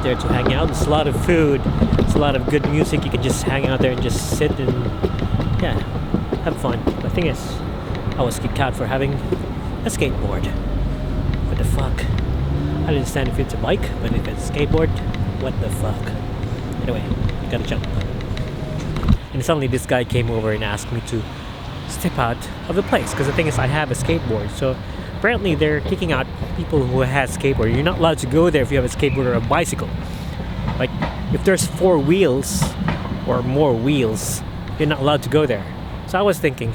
there to hang out. There's a lot of food, there's a lot of good music. You can just hang out there and just sit and yeah, have fun. The thing is, I was kicked out for having a skateboard. What the fuck? I don't understand if it's a bike, but if it's a skateboard, what the fuck? Anyway, I gotta jump. And suddenly this guy came over and asked me to step out of the place, because the thing is, I have a skateboard. So apparently they're kicking out people who have skateboard. You're not allowed to go there if you have a skateboard or a bicycle. Like, if there's 4 wheels or more wheels, you're not allowed to go there. So I was thinking,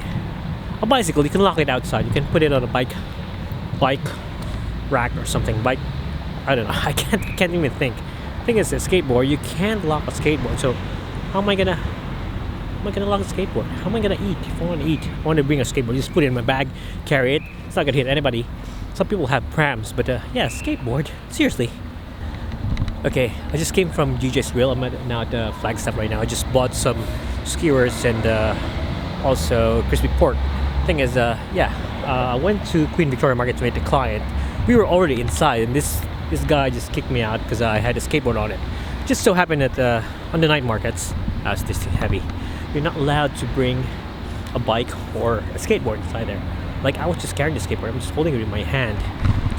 a bicycle, you can lock it outside. You can put it on a bike rack or something. I don't know. I can't even think. Thing is, a skateboard, you can't lock a skateboard. So how am I gonna lock a skateboard? How am I gonna eat? If I want to eat, I want to bring a skateboard, just put it in my bag, carry it. It's not gonna hit anybody. Some people have prams, but yeah, skateboard. Seriously. Okay, I just came from GJ's Grill. I'm now at Flagstaff right now. I just bought some skewers and also crispy pork. Thing is, I went to Queen Victoria Market to meet the client. We were already inside, and this guy just kicked me out because I had a skateboard on it. Just so happened that on the night markets, it's this heavy. You're not allowed to bring a bike or a skateboard inside there. Like, I was just carrying the skateboard. I'm just holding it in my hand.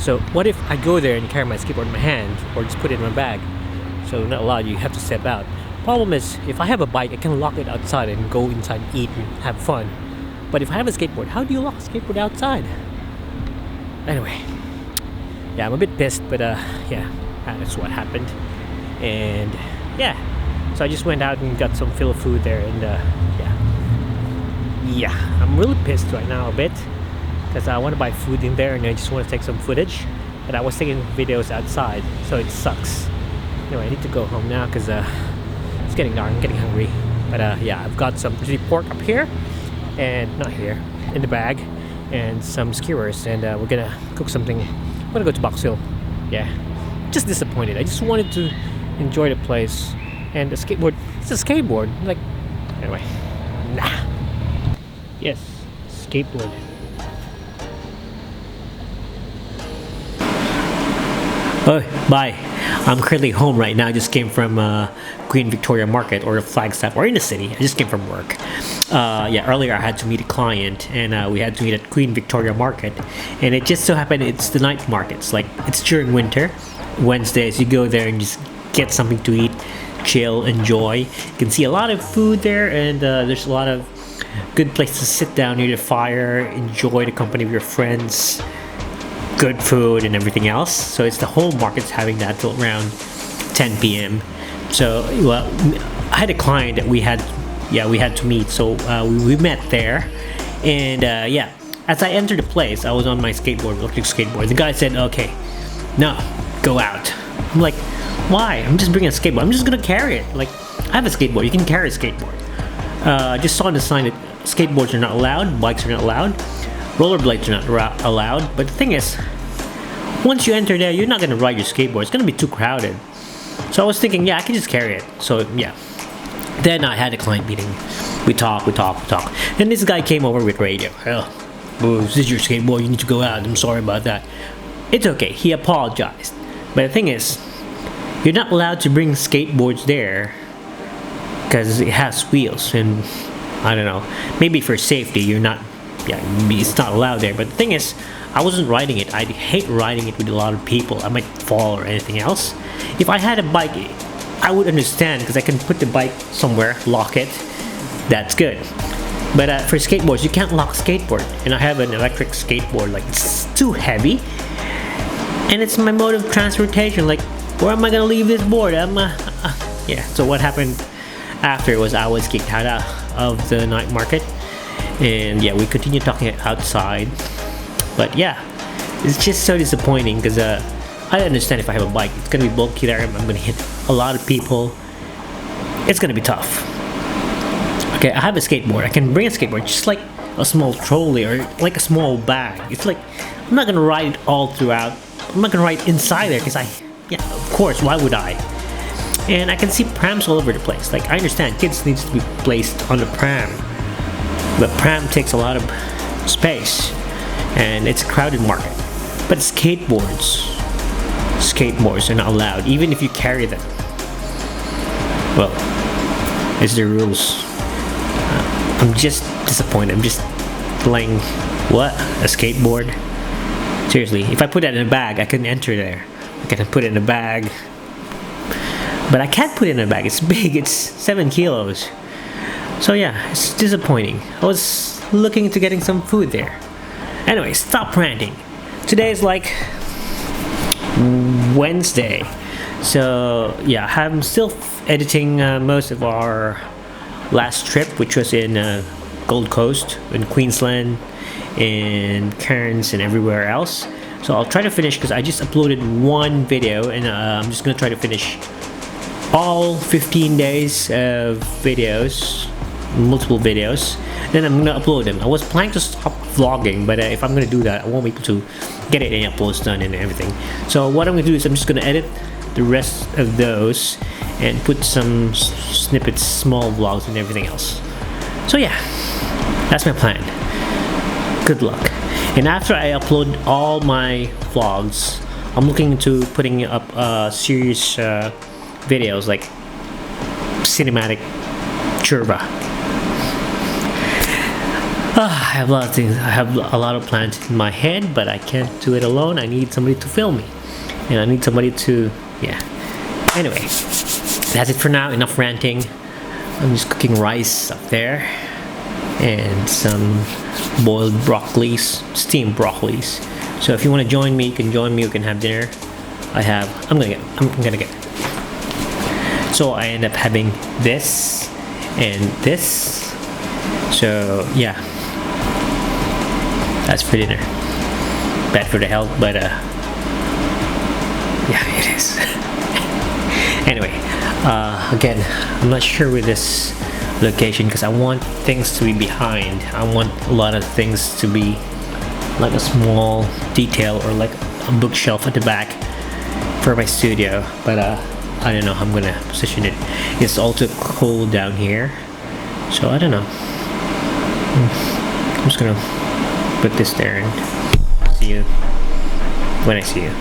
So what if I go there and carry my skateboard in my hand, or just put it in my bag? So not allowed. You have to step out. Problem is, if I have a bike, I can lock it outside and go inside and eat and have fun. But if I have a skateboard, how do you lock a skateboard outside? Anyway, yeah, I'm a bit pissed, but yeah, that's what happened. And yeah, so I just went out and got some fill food there, and yeah, I'm really pissed right now a bit because I want to buy food in there, and I just want to take some footage. But I was taking videos outside, so it sucks. Anyway, I need to go home now because it's getting dark. I'm getting hungry. But yeah, I've got some crispy pork up here, and not here, in the bag, and some skewers, and we're gonna cook something. I'm gonna go to Box Hill. Yeah, just disappointed. I just wanted to enjoy the place, and the skateboard, it's a skateboard. Like, anyway, nah. Yes, skateboard. Oh, bye. I'm currently home right now. I just came from Queen Victoria Market, or Flagstaff, or in the city. I just came from work. Yeah, earlier I had to meet a client, and we had to meet at Queen Victoria Market. And it just so happened it's the night markets. Like, it's during winter. Wednesdays, you go there and just get something to eat, chill, enjoy. You can see a lot of food there, and there's a lot of good places to sit down near the fire, enjoy the company of your friends, good food and everything else. So it's the whole market's having that till around 10 p.m. So well, I had a client that we had to meet, so we met there. And yeah, as I entered the place, I was on my skateboard, electric skateboard. The guy said, okay, no, go out. I'm like, why? I'm just bringing a skateboard. I'm just gonna carry it. Like, I have a skateboard. You can carry a skateboard. I just saw the sign that skateboards are not allowed, bikes are not allowed, rollerblades are not allowed. But the thing is, once you enter there, you're not gonna ride your skateboard. It's gonna be too crowded. So I was thinking, yeah, I can just carry it. So yeah. Then I had a client meeting. We talk. And this guy came over with radio. Oh, this is your skateboard. You need to go out. I'm sorry about that. It's okay. He apologized. But the thing is, you're not allowed to bring skateboards there because it has wheels, and I don't know, maybe for safety you're not, yeah, it's not allowed there. But the thing is, I wasn't riding it. I hate riding it with a lot of people. I might fall or anything else. If I had a bike, I would understand because I can put the bike somewhere, lock it, that's good. But for skateboards, you can't lock a skateboard, and I have an electric skateboard. Like, it's too heavy, and it's my mode of transportation. Like, where am I gonna leave this board? Yeah. So what happened after was I was kicked out of the night market, and yeah, we continued talking outside. But yeah, it's just so disappointing because I understand if I have a bike, it's gonna be bulky there. I'm gonna hit a lot of people. It's gonna be tough. Okay, I have a skateboard. I can bring a skateboard, just like a small trolley or like a small bag. It's like, I'm not gonna ride it all throughout. I'm not gonna ride inside there because yeah, of course, why would I? And I can see prams all over the place. Like, I understand kids needs to be placed on the pram, but pram takes a lot of space, and it's a crowded market. But skateboards, skateboards are not allowed, even if you carry them. Well, it's the rules. I'm just disappointed. I'm just playing, what? A skateboard? Seriously, if I put that in a bag, I can enter there. I can put it in a bag. But I can't put it in a bag. It's big. It's 7 kilos. So yeah, it's disappointing. I was looking into getting some food there. Anyway, stop ranting. Today is like Wednesday. So yeah, I'm still editing most of our last trip, which was in Gold Coast, in Queensland, in Cairns, and everywhere else. So I'll try to finish, because I just uploaded one video, and I'm just gonna try to finish all 15 days of videos, multiple videos. Then I'm gonna upload them. I was planning to stop vlogging, but if I'm gonna do that, I won't be able to get it in uploads done and everything. So what I'm gonna do is I'm just gonna edit the rest of those and put some snippets, small vlogs and everything else. So yeah, that's my plan. Good luck. And after I upload all my vlogs, I'm looking into putting up serious videos like cinematic churba. I have a lot of things. I have a lot of plans in my head, but I can't do it alone. I need somebody to film me, and I need somebody to, yeah. Anyway, that's it for now. Enough ranting. I'm just cooking rice up there and some boiled broccolis, steamed broccolis. So if you want to join me, you can join me. You can have dinner. I'm gonna get. So I end up having this and this. So yeah, that's for dinner. Bad for the health, but yeah, it is. Anyway, again, I'm not sure with this location because I want things to be behind. I want a lot of things to be like a small detail or like a bookshelf at the back for my studio, but I don't know how I'm gonna position it. It's also cold down here, so I don't know. I'm just gonna put this there and see you when I see you.